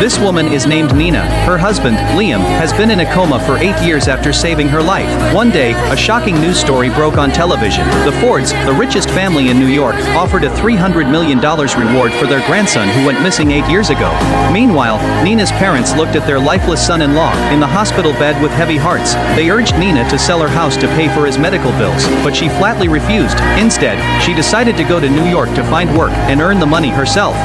This woman is named Nina. Her husband, Liam, has been in a coma for 8 years after saving her life. One day, a shocking news story broke on television. The Fords, the richest family in New York, offered a $300 million reward for their grandson who went missing 8 years ago. Meanwhile, Nina's parents looked at their lifeless son-in-law in the hospital bed with heavy hearts. They urged Nina to sell her house to pay for his medical bills, but she flatly refused. Instead, she decided to go to New York to find work and earn the money herself.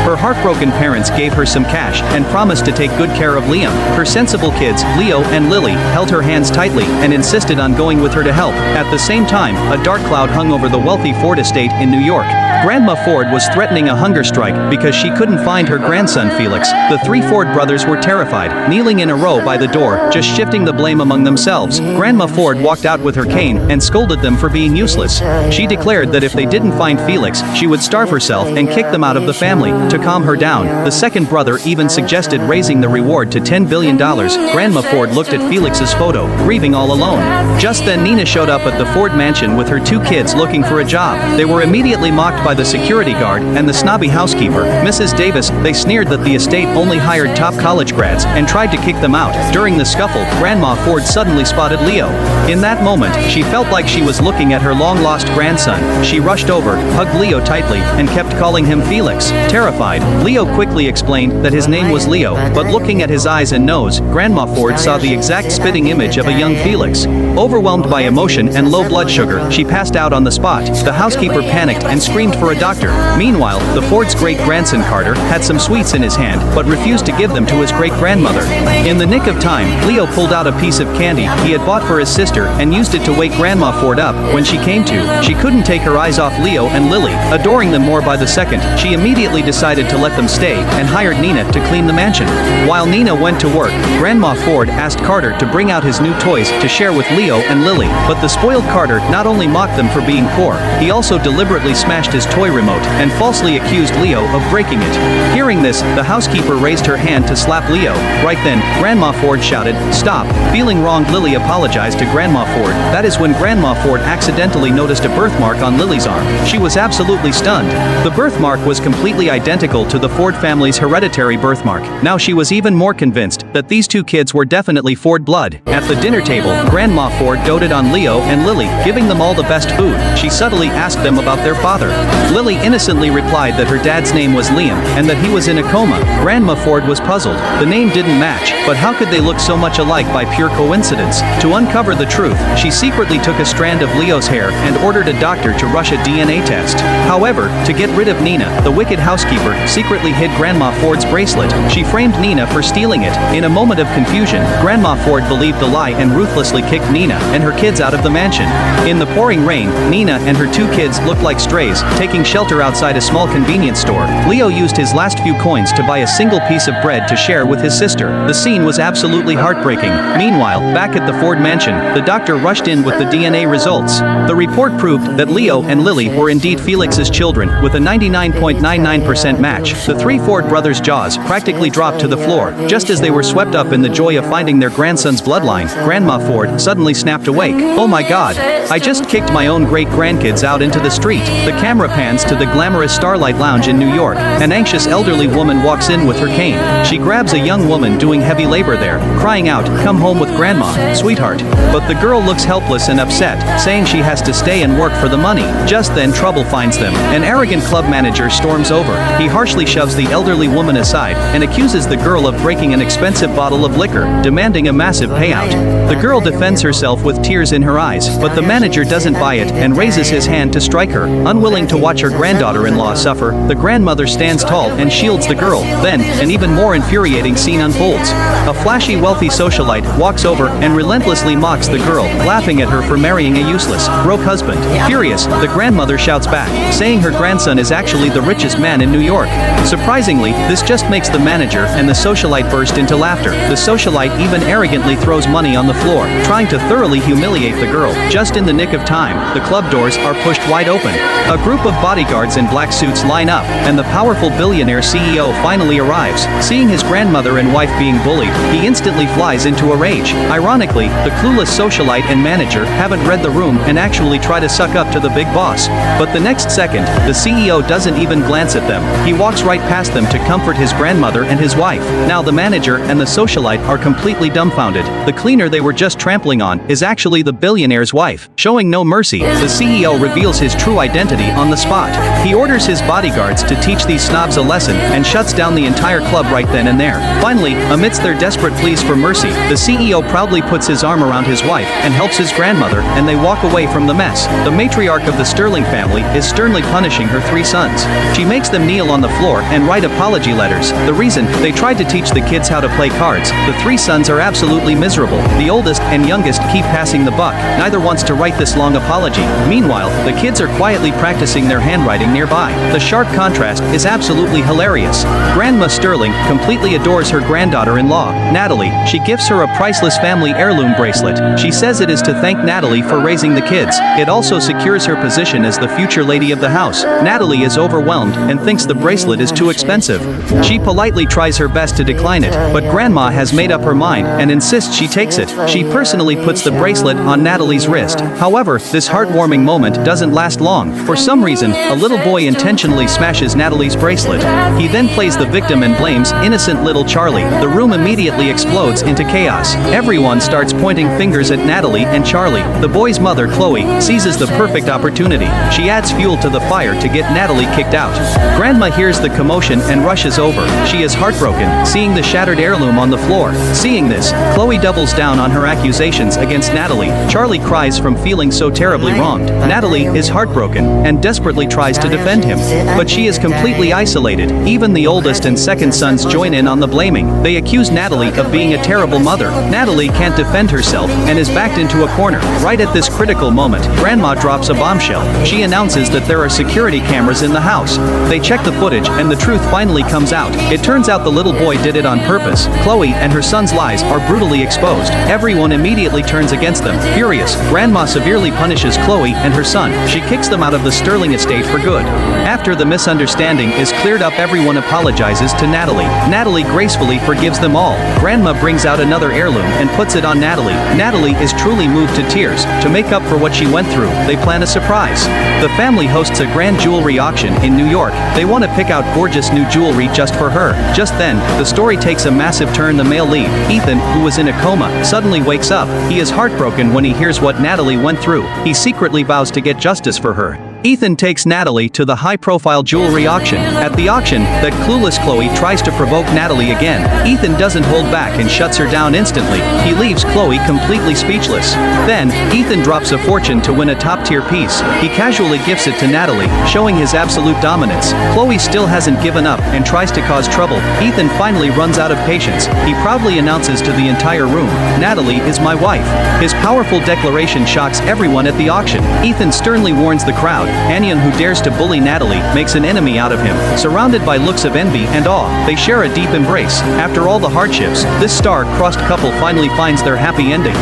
Her heartbroken parents gave her some cash and promised to take good care of Liam. Her sensible kids, Leo and Lily, held her hands tightly and insisted on going with her to help. At the same time, a dark cloud hung over the wealthy Ford estate in New York. Grandma Ford was threatening a hunger strike because she couldn't find her grandson Felix. The three Ford brothers were terrified, kneeling in a row by the door, just shifting the blame among themselves. Grandma Ford walked out with her cane and scolded them for being useless. She declared that if they didn't find Felix, she would starve herself and kick them out of the family. To calm her down, the second brother even suggested raising the reward to $10 billion. Grandma Ford looked at Felix's photo, grieving all alone. Just then Nina showed up at the Ford mansion with her two kids looking for a job. They were immediately mocked by the security guard and the snobby housekeeper, Mrs. Davis. They sneered that the estate only hired top college grads and tried to kick them out. During the scuffle, Grandma Ford suddenly spotted Leo. In that moment, she felt like she was looking at her long-lost grandson. She rushed over, hugged Leo tightly, and kept calling him Felix. Terrified, Leo quickly explained that his name was Leo, but looking at his eyes and nose, Grandma Ford saw the exact spitting image of a young Felix. Overwhelmed by emotion and low blood sugar, she passed out on the spot. The housekeeper panicked and screamed for a doctor. Meanwhile, the Ford's great-grandson Carter had some sweets in his hand, but refused to give them to his great-grandmother. In the nick of time, Leo pulled out a piece of candy he had bought for his sister and used it to wake Grandma Ford up. When she came to, she couldn't take her eyes off Leo and Lily. Adoring them more by the second, she immediately decided to let them stay and hired Nina to clean the mansion. While Nina went to work, Grandma Ford asked Carter to bring out his new toys to share with Leo and Lily. But the spoiled Carter not only mocked them for being poor, he also deliberately smashed his toy remote and falsely accused Leo of breaking it. Hearing this, the housekeeper raised her hand to slap Leo. Right then, Grandma Ford shouted, "Stop." Feeling wronged, Lily apologized to Grandma Ford. That is when Grandma Ford accidentally noticed a birthmark on Lily's arm. She was absolutely stunned. The birthmark was completely identical to the Ford family's hereditary birthmark. Now she was even more convinced that these two kids were definitely Ford blood. At the dinner table, Grandma Ford doted on Leo and Lily, giving them all the best food. She subtly asked them about their father. Lily innocently replied that her dad's name was Liam and that he was in a coma. Grandma Ford was puzzled. The name didn't match, but how could they look so much alike by pure coincidence? To uncover the truth, she secretly took a strand of Leo's hair and ordered a doctor to rush a DNA test. However, to get rid of Nina, the wicked housekeeper secretly hid Grandma Ford's bracelet. She framed Nina for stealing it. In a moment of confusion, Grandma Ford believed the lie and ruthlessly kicked Nina and her kids out of the mansion. In the pouring rain, Nina and her two kids looked like strays, taking shelter outside a small convenience store. Leo used his last few coins to buy a single piece of bread to share with his sister. The scene was absolutely heartbreaking. Meanwhile, back at the Ford mansion, the doctor rushed in with the DNA results. The report proved that Leo and Lily were indeed Felix's children, with a 99.99% match. The three Ford brothers' jaws practically dropped to the floor. Just as they were swept up in the joy of finding their grandson's bloodline, Grandma Ford suddenly snapped awake. "Oh my God! I just kicked my own great-grandkids out into the street." The camera pans to the glamorous Starlight Lounge in New York. An anxious elderly woman walks in with her cane. She grabs a young woman doing heavy labor there, crying out, "Come home with Grandma, sweetheart." But the girl looks helpless and upset, saying she has to stay and work for the money. Just then trouble finds them. An arrogant club manager storms over. He harshly shoves the elderly woman aside and accuses the girl of breaking an expensive bottle of liquor, demanding a massive payout. The girl defends herself with tears in her eyes, but the manager doesn't buy it and raises his hand to strike her. Unwilling to watch her granddaughter-in-law suffer, the grandmother stands tall and shields the girl. Then, an even more infuriating scene unfolds. A flashy, wealthy socialite walks over and relentlessly mocks the girl, laughing at her for marrying a useless, broke husband. Furious, the grandmother shouts back, saying her grandson is actually the richest man in New York. Surprisingly, this just makes the manager and the socialite burst into laughter. The socialite even arrogantly throws money on the floor, trying to thoroughly humiliate the girl. Just in the nick of time, the club doors are pushed wide open. A group of bodyguards in black suits line up, and the powerful billionaire CEO finally arrives. Seeing his grandmother and wife being bullied, he instantly flies into a rage. Ironically, the clueless socialite and manager haven't read the room and actually try to suck up to the big boss. But the next second, the CEO doesn't even glance at them. He walks right past them to comfort his grandmother and his wife. Now the manager and the socialite are completely dumbfounded. The cleaner they were just trampling on is actually the billionaire's wife. Showing no mercy, the CEO reveals his true identity on the spot. He orders his bodyguards to teach these snobs a lesson and shuts down the entire club right then and there. Finally, amidst their desperate pleas for mercy, the CEO proudly puts his arm around his wife and helps his grandmother, and they walk away from the mess. The matriarch of the Sterling family is sternly punishing her 3 sons. She makes them kneel on the floor and write apology letters. The reason? They tried to teach the kids how to play cards. The 3 sons are absolutely miserable. The oldest and youngest keep passing the buck. Neither wants to write this long apology. Meanwhile, the kids are quietly practicing their handwriting nearby. The sharp contrast is absolutely hilarious. Grandma Sterling completely adores her granddaughter-in-law, Natalie. She gifts her a priceless family heirloom bracelet. She says it is to thank Natalie for raising the kids. It also secures her position as the future lady of the house. Natalie is overwhelmed and thinks the bracelet is too expensive. She politely tries her best to decline it, but Grandma has made up her mind and insists she takes it. She personally puts the bracelet on Natalie's wrist. However, this heartwarming moment doesn't last long. For some reason, a little boy intentionally smashes Natalie's bracelet. He then plays the victim and blames innocent little Charlie. The room immediately explodes into chaos. Everyone starts pointing fingers at Natalie and Charlie. The boy's mother, Chloe, seizes the perfect opportunity. She adds fuel to the fire to get Natalie kicked out. Grandma hears the commotion and rushes over. She is heartbroken, seeing the shattered heirloom on the floor. Seeing this, Chloe doubles down on her accusations against Natalie. Charlie cries from feeling so terribly wronged. Natalie is heartbroken and desperately tries to defend him. But she is completely isolated. Even the oldest and second sons join in on the blaming. They accuse Natalie of being a terrible mother. Natalie can't defend herself and is backed into a corner. Right at this critical moment, Grandma drops a bombshell. She announces that there are security cameras in the house. They check the footage and the truth finally comes out. It turns out the little boy did it on purpose. Chloe and her son's lies are brutally exposed. Everyone immediately turns against them. Furious, Grandma severely punishes Chloe and her son. She kicks them out of the Sterling estate for good. After the misunderstanding is cleared up, everyone apologizes to Natalie. Natalie gracefully forgives them all. Grandma brings out another heirloom and puts it on Natalie. Natalie is truly moved to tears. To make up for what she went through, they plan a surprise. The family hosts a grand jewelry auction in New York. They want to pick out gorgeous new jewelry just for her. Just then, the story takes a massive turn. The male lead, Ethan, who was in a coma, suddenly wakes up. He is heartbroken when he hears what Natalie went through. He secretly vows to get justice for her. Ethan takes Natalie to the high-profile jewelry auction. At the auction, that clueless Chloe tries to provoke Natalie again. Ethan doesn't hold back and shuts her down instantly. He leaves Chloe completely speechless. Then, Ethan drops a fortune to win a top-tier piece. He casually gifts it to Natalie, showing his absolute dominance. Chloe still hasn't given up and tries to cause trouble. Ethan finally runs out of patience. He proudly announces to the entire room, "Natalie is my wife." His powerful declaration shocks everyone at the auction. Ethan sternly warns the crowd. Anyone who dares to bully Natalie makes an enemy out of him. Surrounded by looks of envy and awe, they share a deep embrace. After all the hardships, this star-crossed couple finally finds their happy ending.